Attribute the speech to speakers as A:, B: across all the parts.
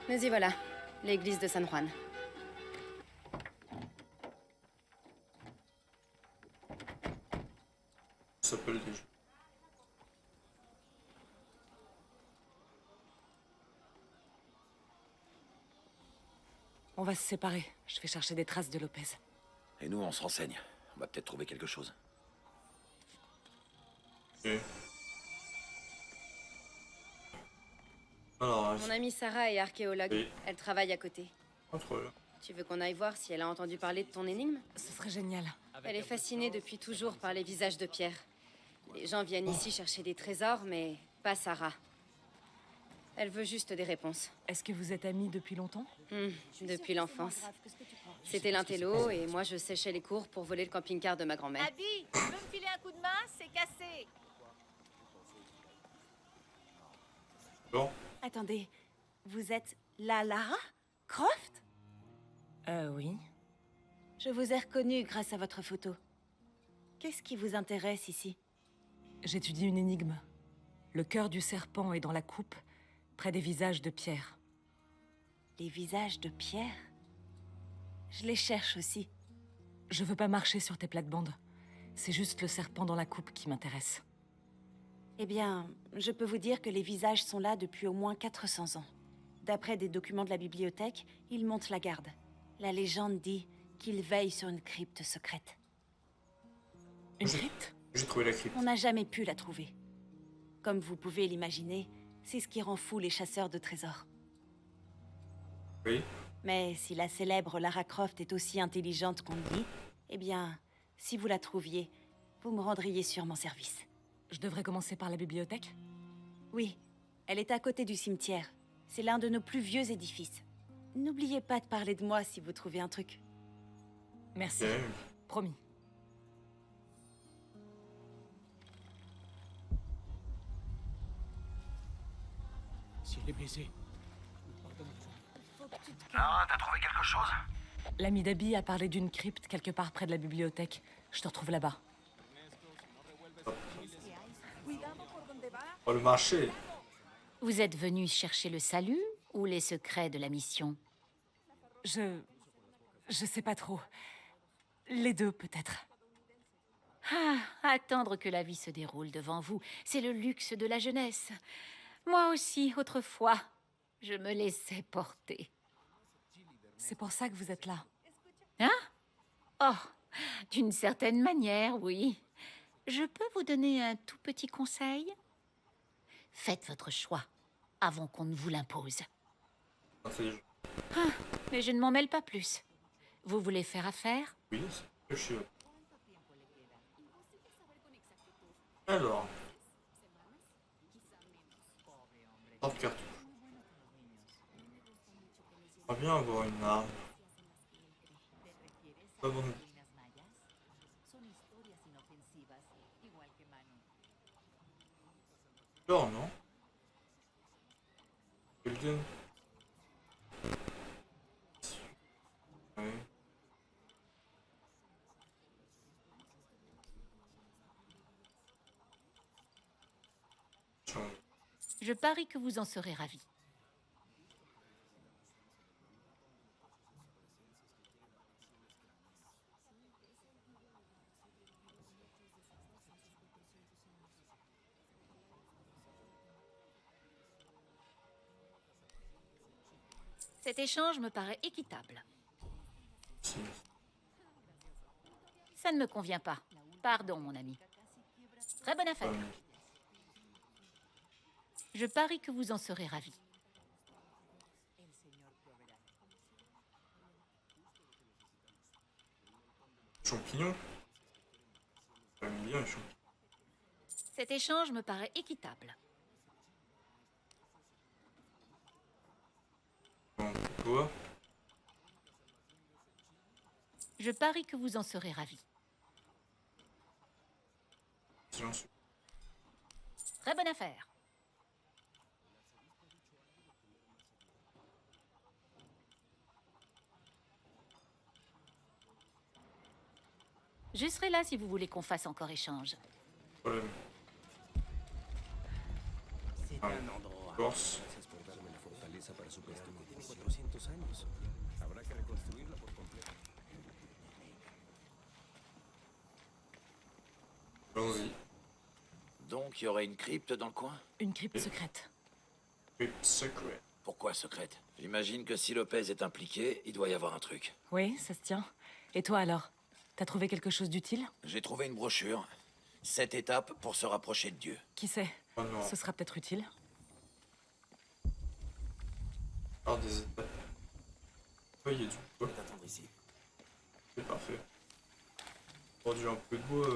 A: Mais y voilà, l'église de San Juan.
B: Ça s'appelle déjà.
C: On va se séparer. Je vais chercher des traces de Lopez.
D: Et nous, on se renseigne. On va peut-être trouver quelque chose.
B: Ok. Alors,
A: Mon amie Sarah est archéologue.
B: Oui.
A: Elle travaille à côté.
B: entre
A: Tu veux qu'on aille voir si elle a entendu parler de ton énigme?
C: Ce serait génial.
A: Elle est fascinée depuis toujours par les visages de pierre. Les gens viennent ici chercher des trésors, mais pas Sarah. Elle veut juste des réponses.
C: Est-ce que vous êtes amis depuis longtemps?
A: Depuis l'enfance. C'était l'intello, et moi je séchais les cours pour voler le camping-car de ma grand-mère.
E: Abby, tu veux me filer un coup de main? C'est cassé.
B: Bon,
F: Attendez, vous êtes la Lara Croft?
C: Oui.
F: Je vous ai reconnue grâce à votre photo. Qu'est-ce qui vous intéresse ici?
C: J'étudie une énigme. Le cœur du serpent est dans la coupe, près des visages de pierre.
F: Les visages de pierre? Je les cherche aussi.
C: Je veux pas marcher sur tes plates-bandes. C'est juste le serpent dans la coupe qui m'intéresse.
F: Eh bien, je peux vous dire que les visages sont là depuis au moins 400 ans. D'après des documents de la bibliothèque, ils montent la garde. La légende dit qu'ils veillent sur une crypte secrète.
C: Une crypte?
B: j'ai trouvé la crypte.
F: On n'a jamais pu la trouver. Comme vous pouvez l'imaginer, c'est ce qui rend fou les chasseurs de trésors.
B: Oui.
F: Mais si la célèbre Lara Croft est aussi intelligente qu'on le dit, eh bien, si vous la trouviez, vous me rendriez sûrement service.
C: Je devrais commencer par la bibliothèque?
F: Oui, elle est à côté du cimetière. C'est l'un de nos plus vieux édifices. N'oubliez pas de parler de moi si vous trouvez un truc.
C: Merci.
B: Ok.
C: Promis.
G: Si elle est blessée.
D: Ah, t'as trouvé quelque chose?
C: L'ami d'Abby a parlé d'une crypte quelque part près de la bibliothèque. Je te retrouve là-bas.
B: Oh, le marché.
E: Vous êtes venu chercher le salut ou les secrets de la mission?
C: Je sais pas trop. Les deux, peut-être.
E: Ah, attendre que la vie se déroule devant vous, c'est le luxe de la jeunesse. Moi aussi, autrefois, je me laissais porter.
C: C'est pour ça que vous êtes là.
E: Hein? Oh, d'une certaine manière, oui. Je peux vous donner un tout petit conseil? Faites votre choix avant qu'on ne vous l'impose.
B: Ah, c'est...
E: Mais je ne m'en mêle pas plus. Vous voulez faire affaire?
B: Oui, c'est que je suis... Alors... 30 cartouches. On va bien avoir une arme. Pas bon. Alors, non? Golden. Ouais. Tiens,
E: Je parie que vous en serez ravis. Cet échange me paraît équitable.
B: si.
E: Ça ne me convient pas. Pardon, mon ami. Très bonne affaire. Je parie que vous en serez ravis.
B: Champignons. J'aime bien les champignons.
E: Cet échange me paraît équitable.
B: Bon, quoi?
E: Je parie que vous en serez ravis.
B: Si j'en suis.
E: Très bonne affaire. Je serai là si vous voulez qu'on fasse encore échange.
B: Problème.
G: C'est
B: Ah,
G: un endroit.
B: Corse.
G: Gracias por darme la fortaleza para superar mi debilidad.
B: Allons-y.
D: Donc, il y aurait une crypte dans le coin?
C: Une crypte secrète.
B: Crypt secret.
D: Pourquoi secrète? J'imagine que si Lopez est impliqué, il doit y avoir un truc.
C: Oui, ça se tient. Et toi alors? T'as trouvé quelque chose d'utile?
D: J'ai trouvé une brochure. 7 étapes pour se rapprocher de Dieu.
C: Qui sait?
B: Oh non.
C: Ce sera peut-être utile.
B: Alors des étapes. Oh, il y a du bois.
D: T'attendre ici.
B: C'est parfait. Produire un peu de bois.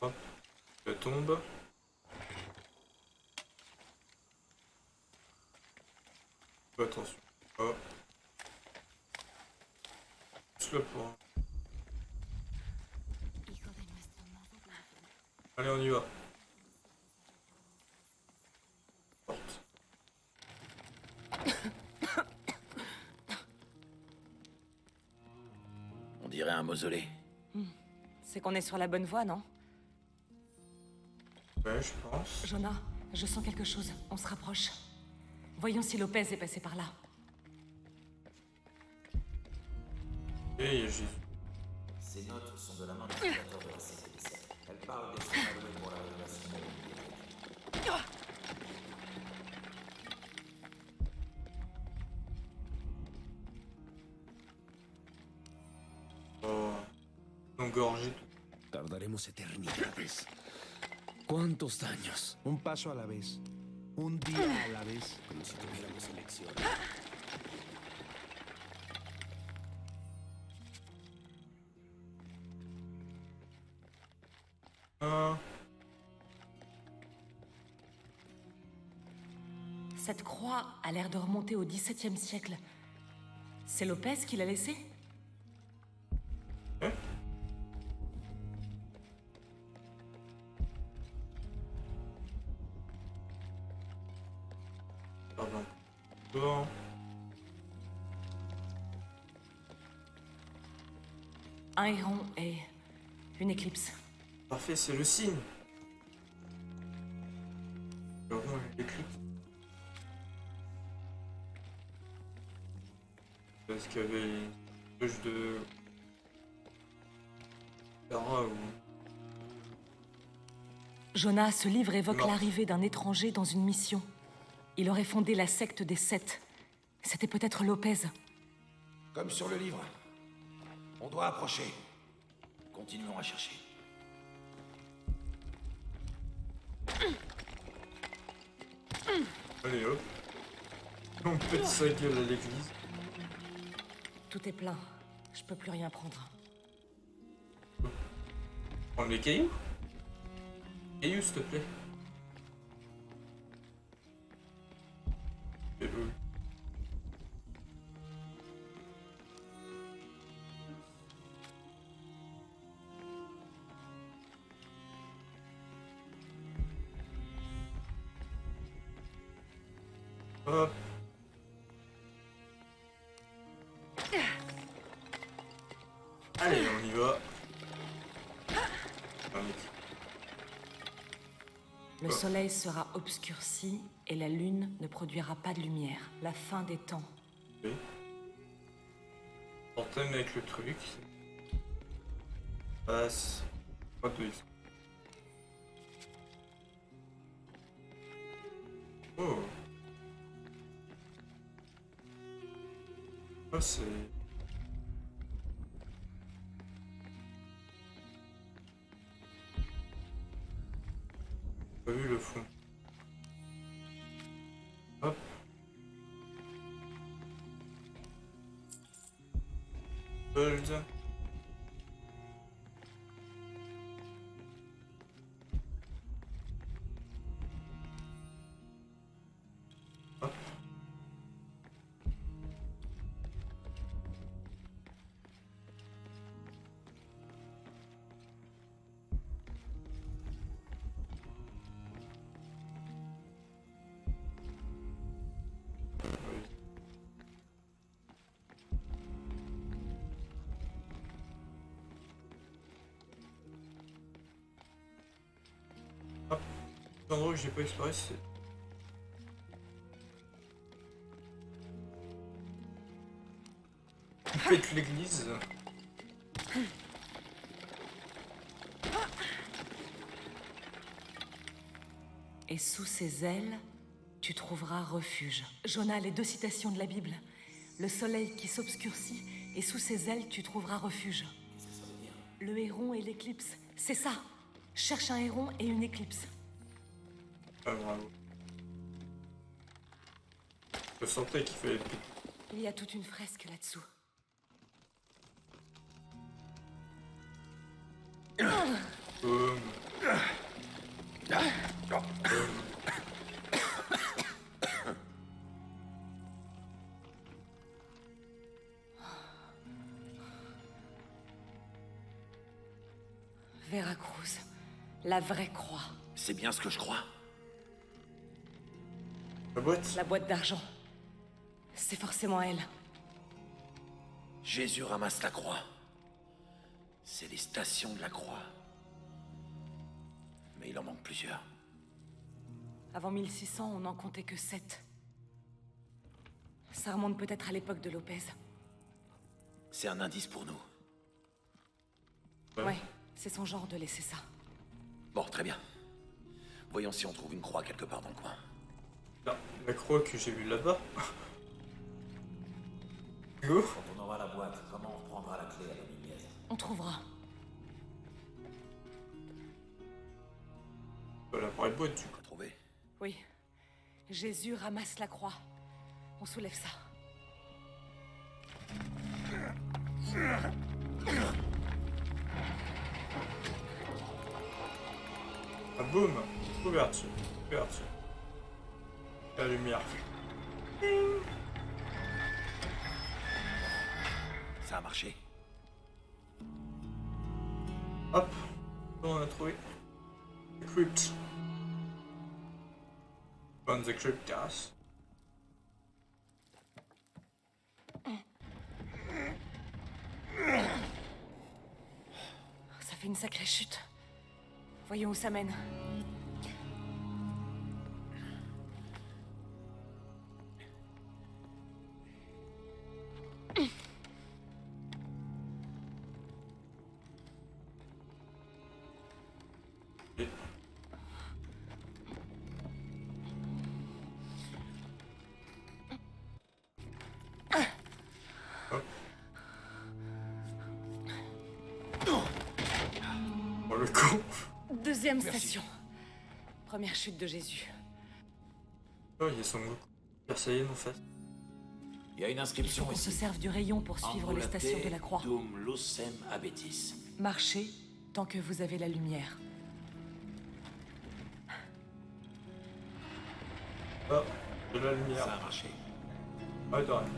B: Hop. La tombe. Fais attention. Hop. Juste là pour. Allez, on y va. Porte.
D: On dirait un mausolée.
C: C'est qu'on est sur la bonne voie, non?
B: Ouais, je pense.
C: Jonah, je sens quelque chose. On se rapproche. Voyons si Lopez est passé par là.
B: Et il y a Jésus.
H: Ces notes sont de la main du fondateur de la secte des Sept. Elles parlent des sommes allouées pour la révélation de la Bible.
B: Oh. Engorgé tout.
G: Tardaremos eternidades. ¿Cuántos años?
I: Un paso a la vez. Un día a la vez.
G: Como si tuviéramos elección.
B: Ah.
C: Cette croix a l'air de remonter au XVIIe siècle. C'est Lopez qui l'a laissée?
B: Hein? Pardon. Bon.
C: Un héron et une éclipse.
B: Parfait, c'est le signe. Le rond est écrit. Est-ce qu'il y avait une touche de... Sarah ou...
C: Jonah, ce livre évoque
B: Non.
C: l'arrivée d'un étranger dans une mission. Il aurait fondé la secte des Sept. C'était peut-être Lopez.
D: Comme sur le livre. On doit approcher. Continuons à chercher.
B: Allez hop. On pète sa gueule à l'église.
C: Tout est plein. Je peux plus rien prendre.
B: Prendre les cailloux? Cailloux, s'il te plaît. Et eux. Hop. Allez, on y va.
C: Le soleil sera obscurci et la lune ne produira pas de lumière. La fin des temps.
B: Oui. Portem avec le truc. Passe. Pas de X. Oh. Ah, c'est... Pas vu le fond. Hop. Gold. Hop. L'endroit que j'ai pas exploré, c'est... pète l'église.
C: Et sous ses ailes, tu trouveras refuge. Jonah, les 2 citations de la Bible. Le soleil qui s'obscurcit, et sous ses ailes, tu trouveras refuge. Le héron et l'éclipse, c'est ça. Cherche un héron et une éclipse.
B: Ah, bravo. Je sentais qu'il fallait piquer.
C: Il y a toute une fresque là-dessous.
B: Boum.
C: Veracruz, la vraie croix.
D: C'est bien ce que je crois.
B: La boîte.
C: La boîte d'argent. C'est forcément elle.
D: Jésus ramasse la croix. C'est les stations de la croix. Mais il en manque plusieurs.
C: Avant 1600, on n'en comptait que 7. Ça remonte peut-être à l'époque de Lopez.
D: C'est un indice pour nous.
C: Ouais, c'est son genre de laisser ça.
D: Bon, très bien. Voyons si on trouve une croix quelque part dans le coin.
B: Là, la croix que j'ai vue là-bas. Go.
H: Quand on aura la boîte, comment on reprendra la clé à la lumière?
C: On trouvera.
B: La vraie boîte du coup.
D: Trouvé.
C: Oui. Jésus ramasse la croix. On soulève ça.
B: Ah boum. Couverture. Couverture. La lumière.
D: Ça a marché.
B: Hop. On a trouvé. The crypt. Found the crypt, guys.
C: Ça fait une sacrée chute. Voyons où ça mène.
B: Oh le con.
C: Deuxième station. Première chute de Jésus.
B: Oh, il y a son Goku. Ça y est, en fait.
H: Il y a une inscription
C: On se
H: ici.
C: serve du rayon pour suivre les stations de la croix.
H: Dum lucem abetis.
C: Marchez tant que vous avez la lumière.
B: Ah, de la lumière.
D: Ça a marché.
B: Ah, t'as rien.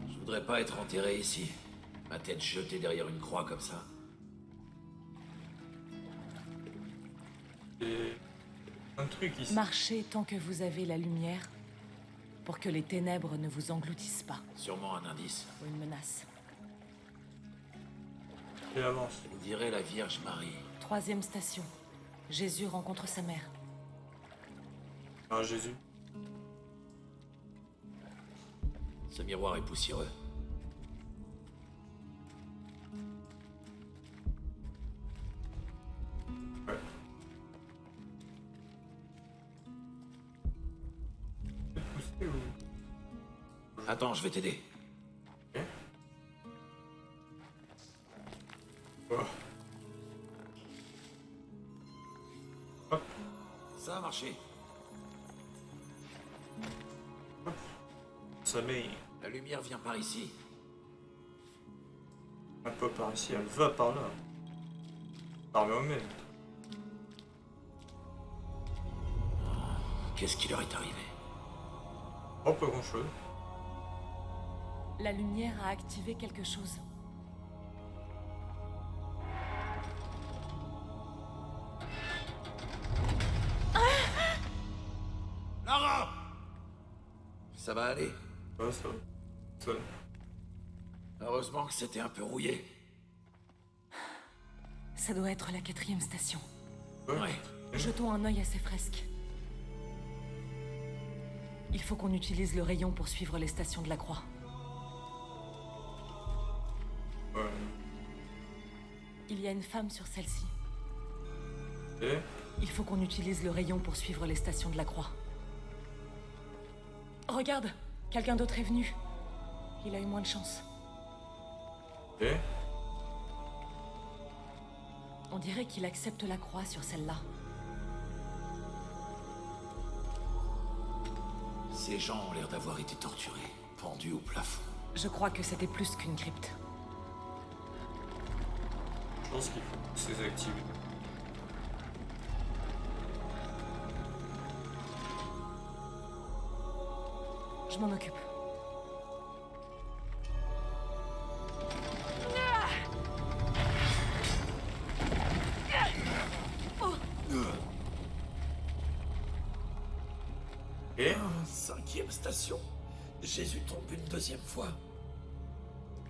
H: Je voudrais pas être enterré ici. Ma tête jetée derrière une croix comme ça.
B: Et un truc ici.
C: Marchez tant que vous avez la lumière pour que les ténèbres ne vous engloutissent pas.
H: Sûrement un indice.
C: Ou une menace.
B: Et avance.
H: On dirait la Vierge Marie.
C: Troisième station. Jésus rencontre sa mère.
B: Ah, Jésus.
H: Ce miroir est poussiéreux.
B: Ouais. C'est poussé ou...
H: Attends, je vais t'aider.
B: Ok. Oh. Hop.
H: Ça a marché.
B: Ça met
H: La lumière vient par ici.
B: un peu par ici, elle va par là. Par là même.
H: Qu'est-ce qui leur est arrivé?
B: Oh, pas grand chose.
C: La lumière a activé quelque chose.
D: Lara!
H: Ça va aller.
B: Ouais, ça sonne.
H: Heureusement que c'était un peu rouillé.
C: Ça doit être la 4e station.
B: Ouais.
H: Ouais.
C: Jetons un œil à ces fresques. Il faut qu'on utilise le rayon pour suivre les stations de la croix.
B: Ouais.
C: Il y a une femme sur celle-ci.
B: Et
C: Il faut qu'on utilise le rayon pour suivre les stations de la croix. Regarde, quelqu'un d'autre est venu. Il a eu moins de chance.
B: Et
C: On dirait qu'il accepte la croix sur celle-là.
D: Ces gens ont l'air d'avoir été torturés, pendus au plafond.
C: Je crois que c'était plus qu'une crypte.
B: je pense qu'il faut que ces activités.
C: Je m'en occupe.
B: Et
D: Cinquième station. Jésus tombe une deuxième fois.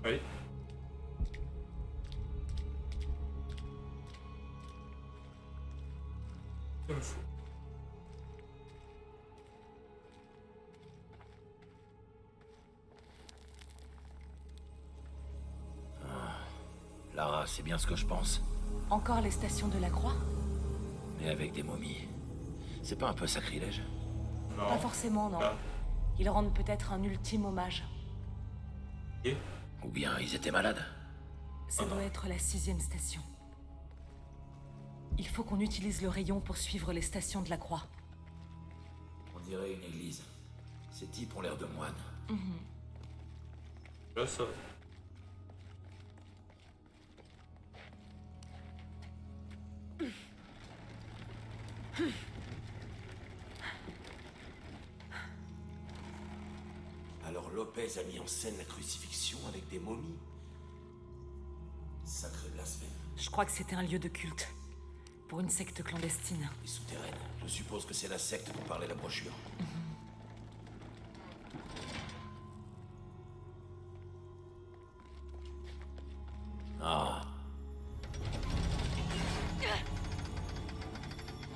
B: oui. Il me faut.
D: Lara, c'est bien ce que je pense.
C: Encore les stations de la croix?
D: Mais avec des momies. C'est pas un peu sacrilège?
B: Non.
C: Pas forcément, non.
B: Ah.
C: Ils rendent peut-être un ultime hommage.
B: Et
D: Ou bien ils étaient malades?
C: Ça doit être la 6e station. Il faut qu'on utilise le rayon pour suivre les stations de la croix.
D: On dirait une église. Ces types ont l'air de moines.
B: là, ça va.
D: Alors Lopez a mis en scène la crucifixion avec des momies? Sacré blasphème.
C: Je crois que c'était un lieu de culte. Pour une secte clandestine.
D: Et souterraine. Je suppose que c'est la secte dont parlait la brochure. Ah,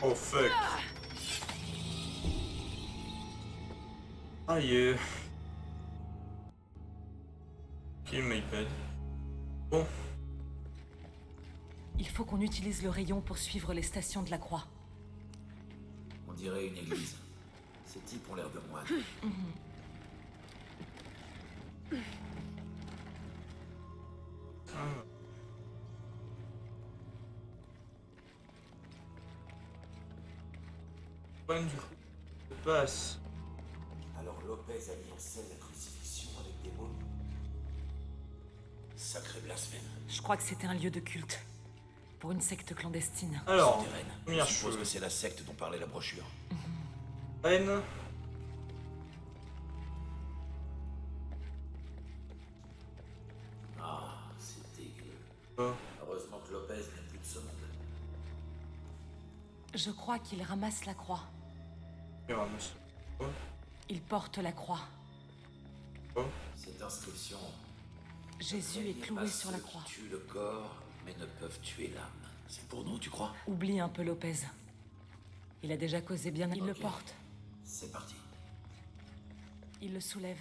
B: Oh fuck. Aïe. Kill my bed. Bon.
C: Il faut qu'on utilise le rayon pour suivre les stations de la croix.
D: on dirait une église. Ces types ont l'air de moines.
B: Ah. Point du coup. Je passe.
D: Alors Lopez a mis en scène la crucifixion avec des momies? Sacré blasphème.
C: Je crois que c'était un lieu de culte. Pour une secte clandestine.
B: Alors,
D: Souterraine.
B: première
D: Je suppose
B: chose.
D: que c'est la secte dont parlait la brochure.
B: Reine.
D: Ah, c'est dégueu.
B: Oh.
D: Heureusement que Lopez n'est plus de ce monde.
C: Je crois qu'il ramasse la croix.
B: Il ramasse. Oh.
C: Il porte la croix.
B: Oh.
D: Cette inscription...
C: Jésus est cloué sur la croix.
D: Tuent le corps, mais ne peuvent tuer l'âme. C'est pour nous, tu crois?
C: Oublie un peu Lopez. Il a déjà causé bien. Il le
D: Ok.
C: porte.
D: C'est parti.
C: Il le soulève.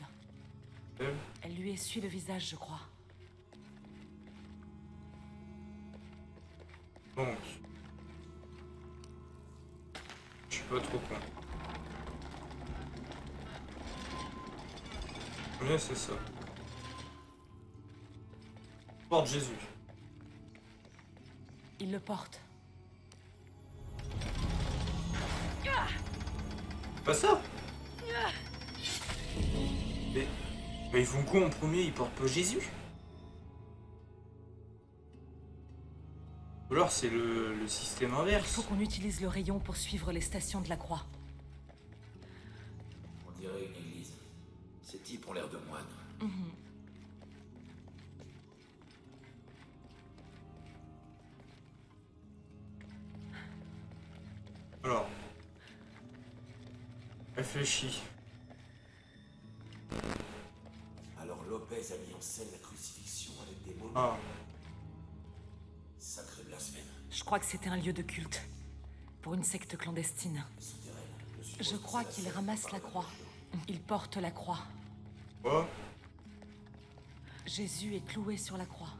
B: Elle.
C: Elle lui essuie le visage, je crois.
B: Donc. Je suis pas trop con. Mais c'est ça. Porte Jésus.
C: Il le porte.
B: Pas ça. Mais ils font quoi en premier? Ils portent pas Jésus? Ou alors c'est le système
C: Il
B: inverse.
C: faut qu'on utilise le rayon pour suivre les stations de la croix.
D: On dirait une église. Ces types ont l'air de moines.
B: Alors. Réfléchis.
D: Alors Lopez a mis en scène la crucifixion avec des momies.
B: Ah.
D: Sacré blasphème.
C: Je crois que c'était un lieu de culte. Pour une secte clandestine.
D: Souterraine.
C: Je crois qu'il ramasse la croix. Il porte la croix.
B: Quoi?
C: Jésus est cloué sur la croix.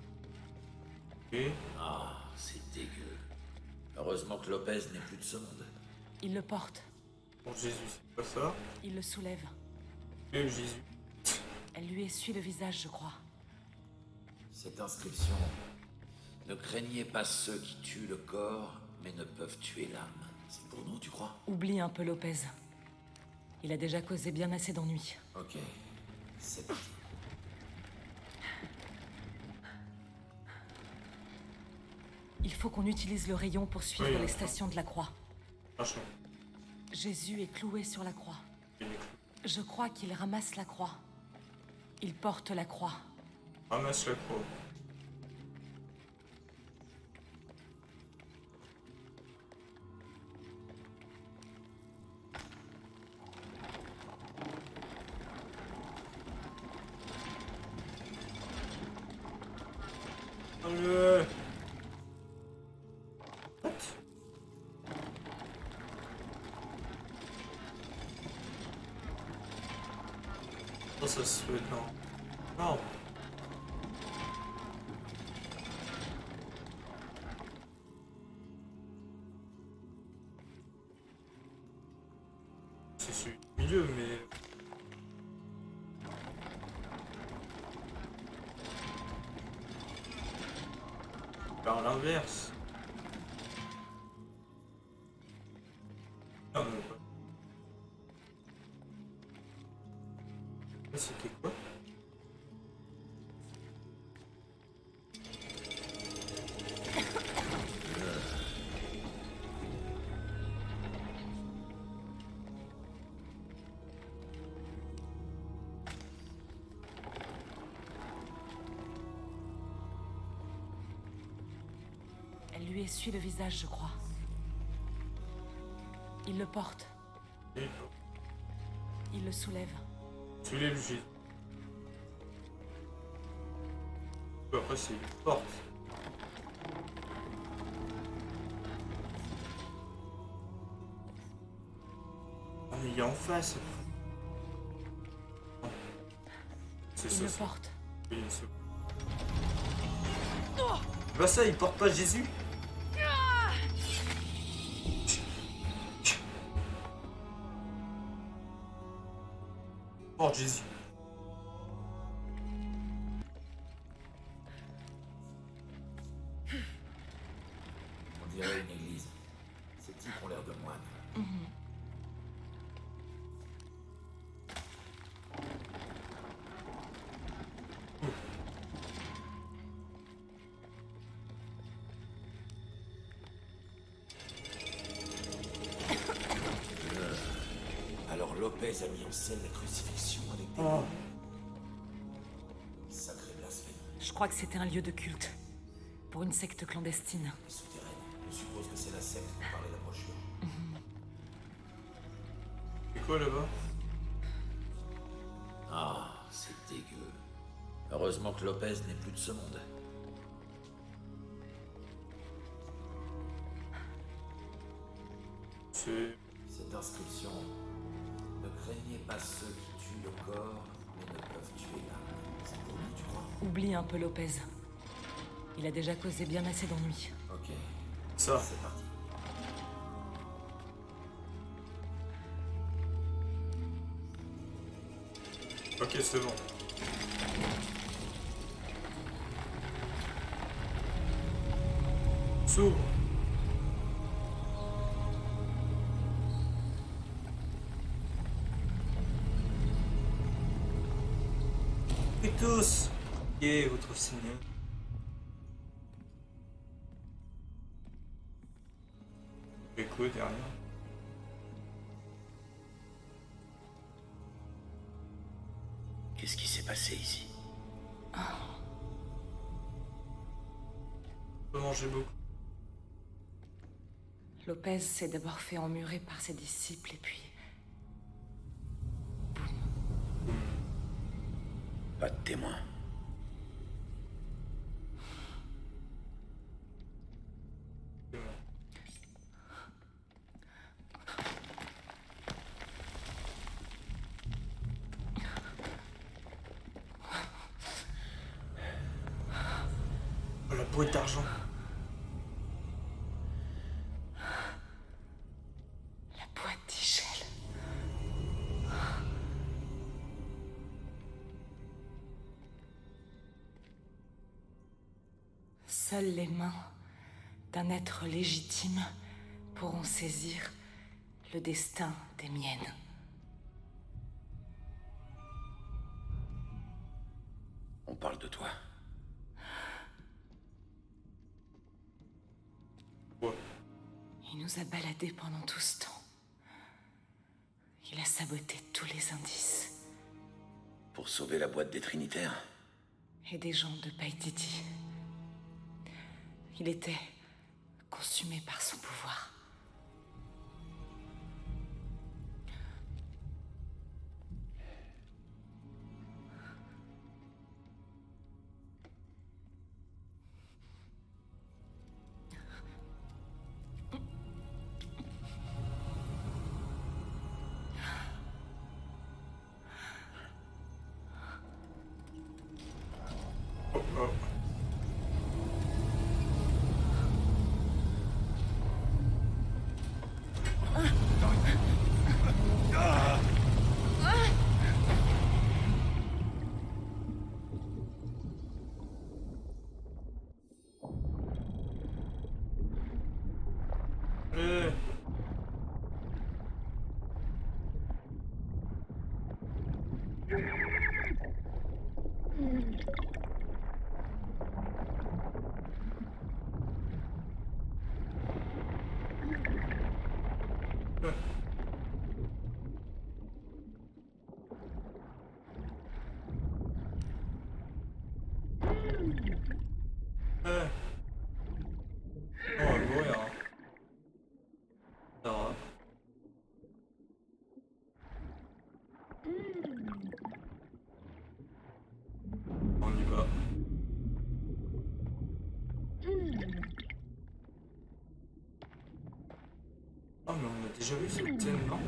B: Ok.
H: Ah, c'est dégueu. Heureusement que Lopez n'est plus de ce monde.
C: Il le porte.
B: Bon, Jésus, c'est pas ça.
C: Il le soulève.
B: Et Jésus.
C: Elle lui essuie le visage, je crois.
H: Cette inscription. Ne craignez pas ceux qui tuent le corps, mais ne peuvent tuer l'âme. C'est pour nous, tu crois?
C: Oublie un peu Lopez. Il a déjà causé bien assez d'ennuis.
H: Ok. C'est parti.
C: Il faut qu'on utilise le rayon pour suivre
B: Oui,
C: les
B: enfin.
C: stations de la croix.
B: Franchement.
C: Jésus est cloué sur la croix.
B: Il est clou.
C: Je crois qu'il ramasse la croix. Il porte la croix.
B: Ramasse la croix. Allez. What? Oh, ça se fait, non. Non. C'est celui du milieu, mais... Par l'inverse. Non, mais pas. Ça, c'était quoi?
C: Elle lui essuie le visage, je crois. Il le porte.
B: Et
C: Il le soulève.
B: tu l'es Jésus. Après, c'est une porte. Ah, mais il y a en face. Non. C'est
C: Il
B: ça.
C: le
B: ça.
C: porte.
B: Oui, c'est... Bah ça, il porte pas Jésus. Porte Jésus.
H: On dirait une église. Ces types ont l'air de moines. Alors Lopez a mis en scène la crucifixion avec des
B: Oh.
H: sacrés blasphèmes.
C: Je crois que c'était un lieu de culte. Pour une secte clandestine.
H: Souterraine. Je suppose que c'est la secte dont parlait la brochure.
B: C'est quoi là-bas?
H: Ah, c'est dégueu. Heureusement que Lopez n'est plus de ce monde.
B: C'est...
H: Cette inscription. Ne craignez pas ceux qui tuent le corps, mais ne peuvent tuer l'âme. C'est pour nous, tu crois?
C: Oublie un peu Lopez. Il a déjà causé bien assez d'ennuis.
H: Ok,
B: ça.
H: c'est parti.
B: Ok, c'est bon. S'ouvre. Et tous. Et votre Seigneur. Et quoi derrière?
H: Qu'est-ce qui s'est passé ici?
B: On peut manger beaucoup.
C: Lopez s'est d'abord fait emmurer par ses disciples et puis...
H: Pas de témoin.
B: C'est bon. bruit d'argent.
C: La boîte d'Ichel. Seules les mains d'un être légitime pourront saisir le destin des miennes.
D: On parle de toi.
B: Ouais.
C: Il nous a baladés pendant tout ce temps. Il a saboté tous les indices.
D: Pour sauver la boîte des Trinitaires.
C: Et des gens de Paititi. Il était consumé par son pouvoir.
B: Oh, oh. Allez. On va mourir. Hein. Ça va. On y va. Ah mais on a déjà vu cette scène, non?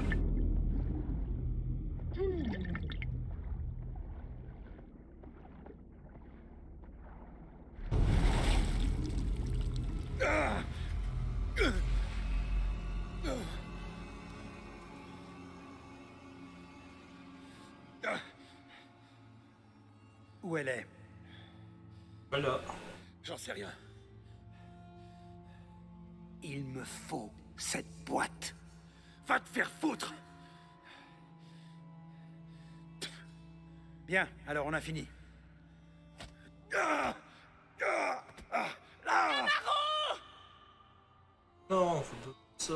J: Où elle est?
B: Voilà.
D: J'en sais rien.
J: Il me faut cette boîte. Va te faire foutre! Bien, alors on a fini.
B: Non, faut pas ça.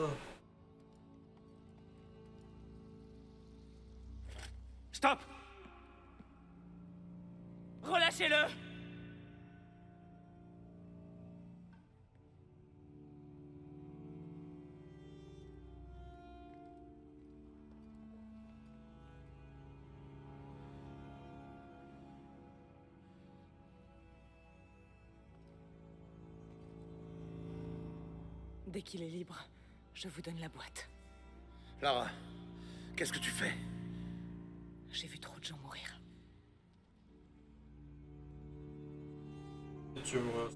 J: Stop!
C: Relâchez-le! Dès qu'il est libre, je vous donne la boîte.
J: Lara, qu'est-ce que tu fais?
C: J'ai vu trop de gens mourir.
B: Et tu veux mourir.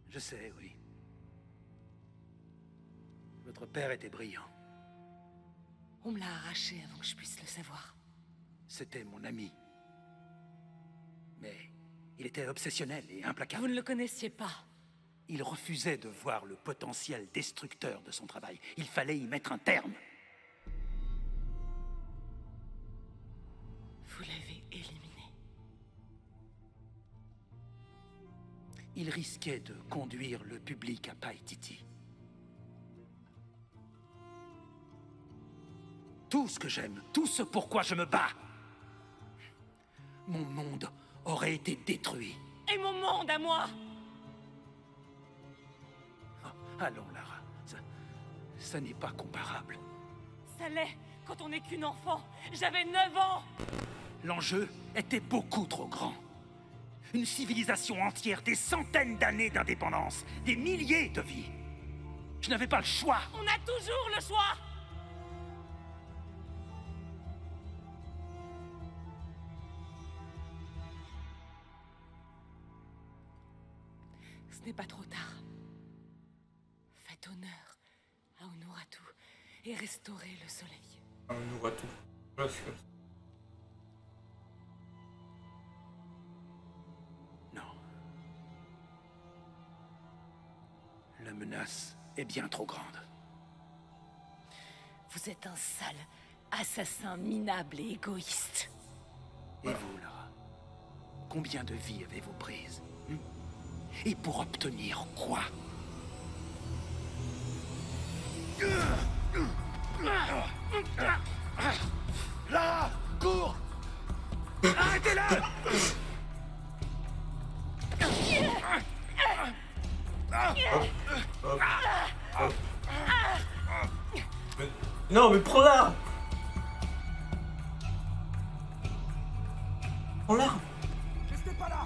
J: Je sais, oui. Votre père était brillant.
C: On me l'a arraché avant que je puisse le savoir.
J: C'était mon ami. Mais il était obsessionnel et implacable.
C: Vous ne le connaissiez pas.
J: Il refusait de voir le potentiel destructeur de son travail. Il fallait y mettre un terme.
C: Vous l'avez éliminé.
J: Il risquait de conduire le public à Paititi. Tout ce que j'aime, tout ce pourquoi je me bats. Mon monde aurait été détruit.
C: Et mon monde à moi!
J: Oh, allons, Lara. Ça n'est pas comparable.
C: Ça l'est quand on n'est qu'une enfant. J'avais 9 ans!
J: L'enjeu était beaucoup trop grand. Une civilisation entière, des centaines d'années d'indépendance, des milliers de vies. Je n'avais pas le choix.
C: On a toujours le choix! Ce n'est pas trop tard. Faites honneur à Unuratu et restaurez le soleil.
B: On aura tout. Voilà, c'est comme ça.
J: Non. La menace est bien trop grande.
C: Vous êtes un sale assassin minable et égoïste.
J: Et vous, Lara? Combien de vies avez-vous prises? Et pour obtenir quoi? Lara, cours! Arrêtez-la!
B: Non, mais prends-la! Prends-la!
J: Restez pas là!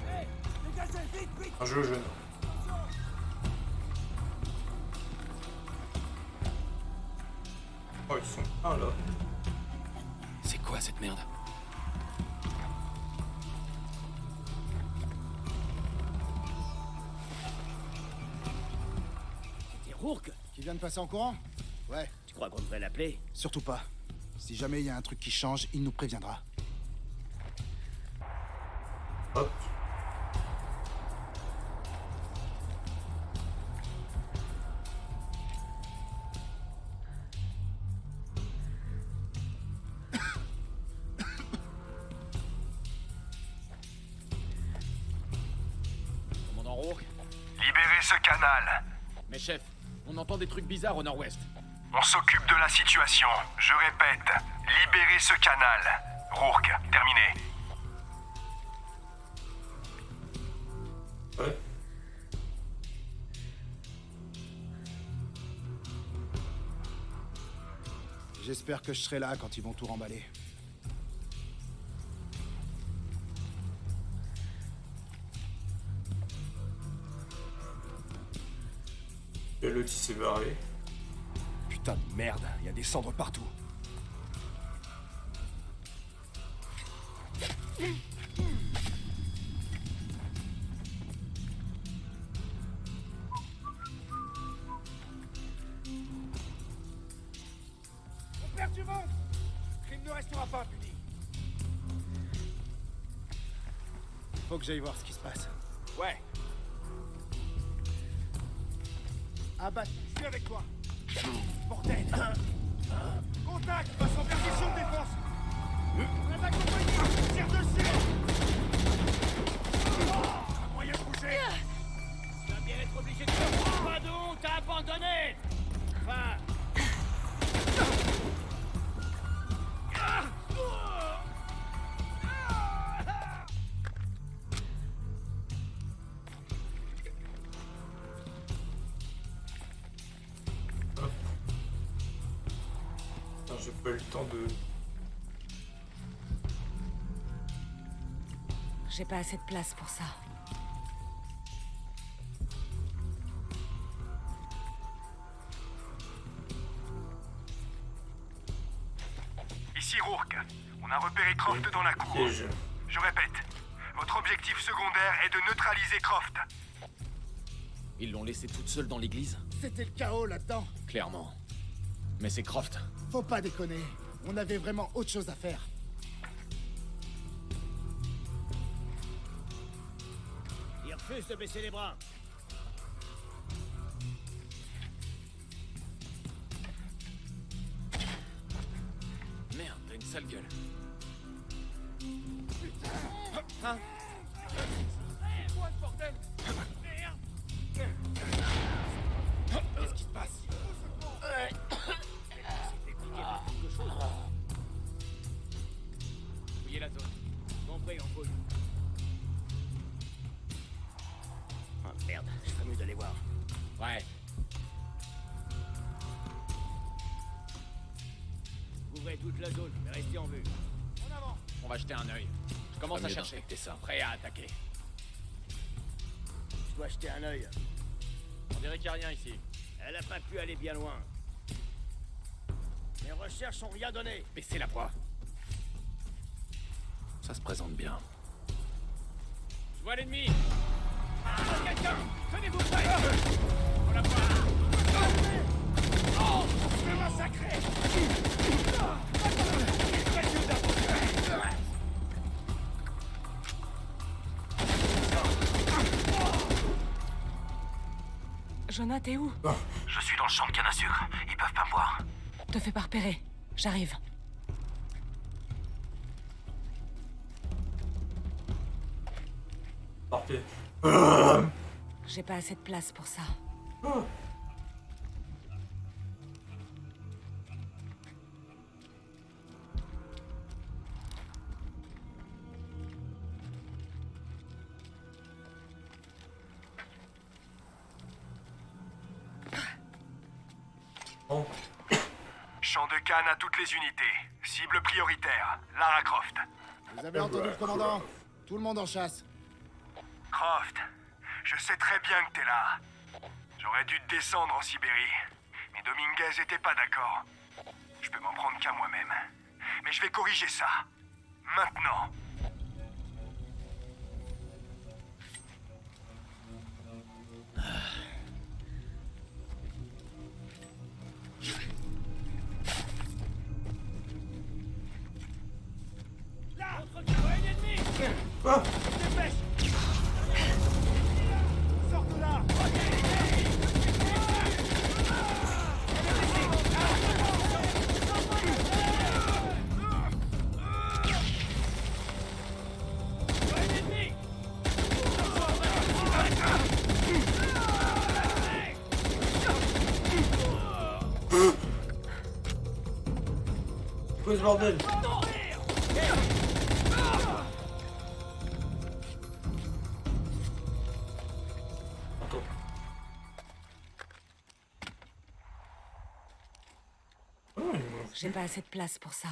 J: Hé! Dégagez, vite, vite!
B: Un jeu jeune. Oh, ils sont un là.
G: C'est quoi cette merde?
K: C'était Rourke
I: Qui vient de passer en courant? Ouais,
K: Tu crois qu'on devrait l'appeler?
I: surtout pas. Si jamais il y a un truc qui change, il nous préviendra.
B: Hop.
G: Commandant Rourke?
L: Libérez ce canal.
G: Mais chef, on entend des trucs bizarres au nord-ouest.
L: On s'occupe de la situation. Je répète, libérez ce canal. Rourke, terminé.
B: Ouais.
I: J'espère que je serai là quand ils vont tout remballer.
B: Et l'autre il s'est barré.
J: Putain de merde, il y a des cendres partout. On perd du monde! Le crime ne restera pas impuni.
I: Faut que j'aille voir ce qui se passe.
J: Ouais.
I: Abat,
J: Je suis avec toi. Bordel! Contact! Passe en perdition de défense! On attaque compagnie! Tire dessus! Oh, moyen de bouger!
K: Tu vas bien être obligé de faire pas d'où t'as abandonné! Enfin...
B: Putain, j'ai pas eu le temps de.
C: J'ai pas assez de place pour ça.
L: Ici Rourke. On a repéré Croft dans la cour.
B: Piège.
L: Je répète, votre objectif secondaire est de neutraliser Croft.
G: Ils l'ont laissée toute seule dans l'église?
I: C'était le chaos là-dedans.
G: Clairement. Mais c'est Croft.
I: Faut pas déconner. On avait vraiment autre chose à faire.
K: Il refuse de baisser les bras.
G: Merde, t'as une sale gueule.
J: Quoi ce bordel? Merde! Qu'est-ce qui se passe?
K: Fouillez la zone. Compris, on fouille. Ah merde, je ferais mieux d'aller voir.
G: Ouais.
K: Ouvrez toute la zone, mais restez en vue.
J: En avant!
G: On va jeter un œil. Je commence à mieux chercher. d'inspecter ça. Prêt à attaquer.
K: Je dois jeter un œil.
G: On dirait qu'il n'y a rien ici.
K: Elle a pas pu aller bien loin. Mes recherches ont rien donné.
G: Baissez la voix. Ça se présente bien.
K: Je vois l'ennemi. Quelqu'un, tenez-vous prêts. On la voit. Oh, je vais massacrer.
C: Jonah, t'es où?
H: Je suis dans le champ de canne à sucre. Ils peuvent pas me voir.
C: Te fais pas repérer. J'arrive.
B: Parfait.
C: J'ai pas assez de place pour ça.
B: Bon.
L: Champ de canne à toutes les unités. Cible prioritaire, Lara Croft.
I: Vous avez entendu le commandant? Tout le monde en chasse.
L: Croft, je sais très bien que t'es là. J'aurais dû te descendre en Sibérie, mais Dominguez était pas d'accord. Je peux m'en prendre qu'à moi-même. Mais je vais corriger ça. Maintenant.
K: Là, ouais, l'ennemi.
B: Ah.
K: Dépêche. Sors de là. Ouais, l'ennemi.
B: Quoi ce bordel? Attends. Oh, il manque.
C: J'ai pas assez de place pour ça.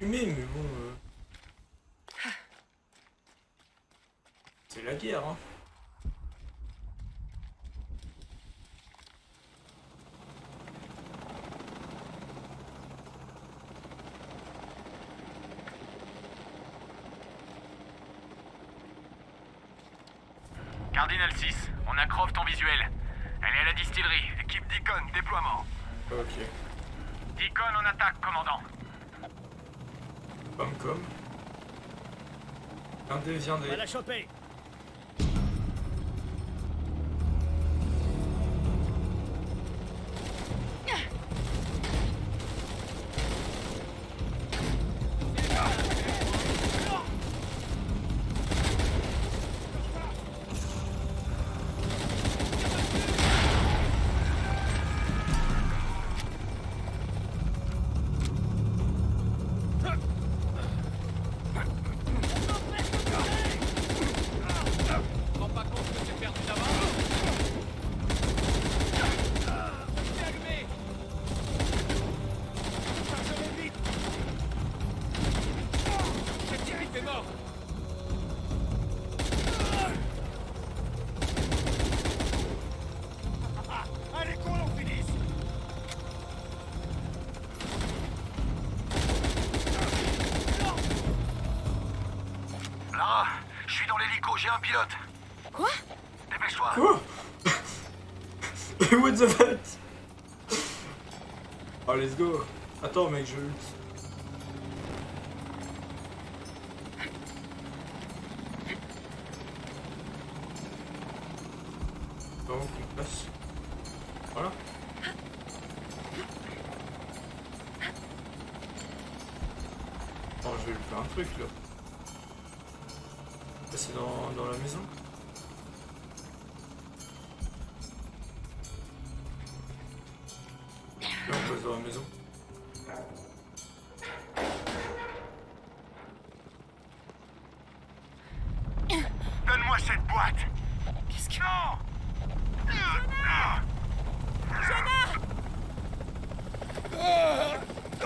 B: Mais bon... C'est la guerre, hein.
L: Cardinal 6, on a Croft en visuel. Elle est à la distillerie. Équipe Deacon, déploiement.
B: Ok.
L: Deacon en attaque, commandant.
B: Comme. Viendez.
K: On va la choper. Rends pas compte que j'ai perdu d'avance. Allumé. Chargez vite. Cette équipe est morte. Allez, qu'on en finisse.
H: Lara, je suis dans l'hélico, j'ai un pilote.
C: Quoi?
H: Dépêche-toi.
B: Quoi? What the fuck? Oh, let's go. Attends, mec, je lutte. Bon, on passe. Voilà. Attends, je vais lui faire un truc, là. C'est dans la maison. Là, on passe dans la maison.
L: Donne-moi cette boîte.
C: Qu'est-ce que...
L: Non.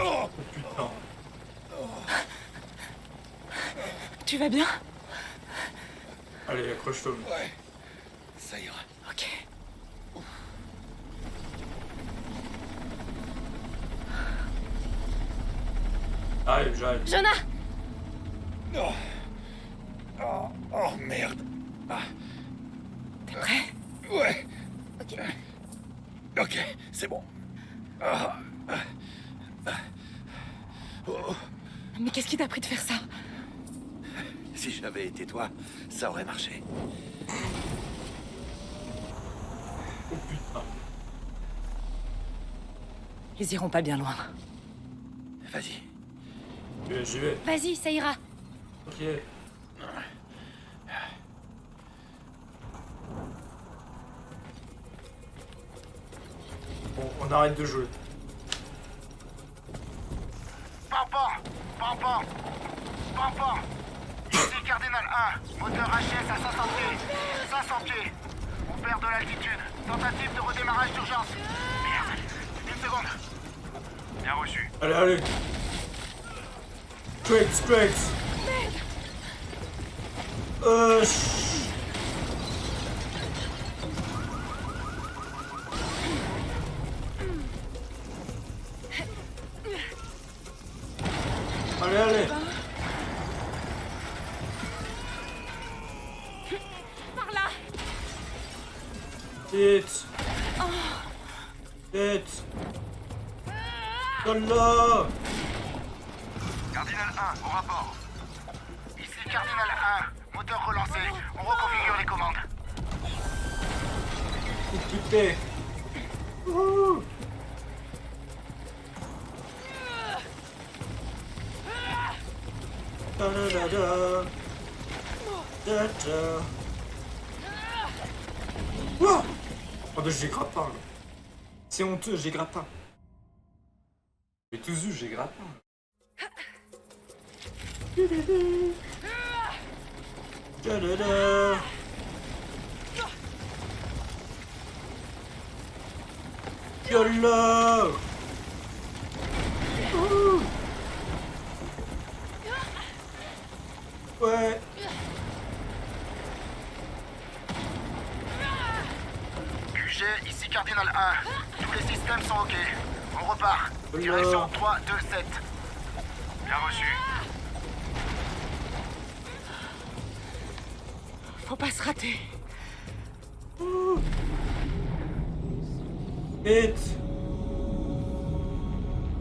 B: Oh putain.
C: Tu vas bien?
B: Allez, accroche-toi.
J: Ouais, ça ira.
C: Ok.
B: J'arrive.
A: Jonah!
J: Oh. Oh, oh, merde. Ah.
C: T'es prêt?
J: Ouais.
A: Ok.
J: Ok, c'est bon. Ah. Oh.
C: Mais qu'est-ce qui t'a pris de faire ça?
J: Si j'avais été toi, ça aurait marché.
B: Oh putain.
C: Ils iront pas bien loin.
J: Vas-y.
B: J'y vais.
A: Vas-y, ça ira.
B: Ok. Bon, on arrête de jouer.
L: Pampan. Ici Cardinal 1, moteur HS à 500 pieds. 500 pieds. On perd de l'altitude. Tentative de redémarrage d'urgence. Merde. Une seconde. Bien reçu.
B: Allez. Straight. Allez.
A: Par là!
B: Vite. Là.
L: Cardinal 1, au rapport. Ici Cardinal 1, moteur relancé. On reconfigure les commandes.
B: Équipé. Wouhou. Wow. Oh bah j'ai grappin là. C'est honteux, j'ai grappin. J'ai tous eu, j'ai grappin. YOLO. Ouais.
L: QG, ici Cardinal 1. Tous les systèmes sont OK. On repart. Direction 3, 2, 7. Bien reçu.
C: Faut pas se rater.
B: Vite.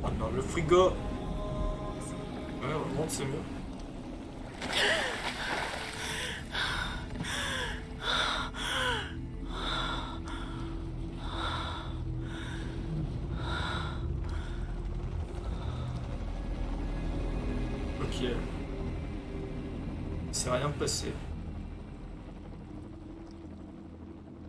B: Oh non, le frigo. Ouais, on remonte, c'est mieux. Ok. C'est rien passé.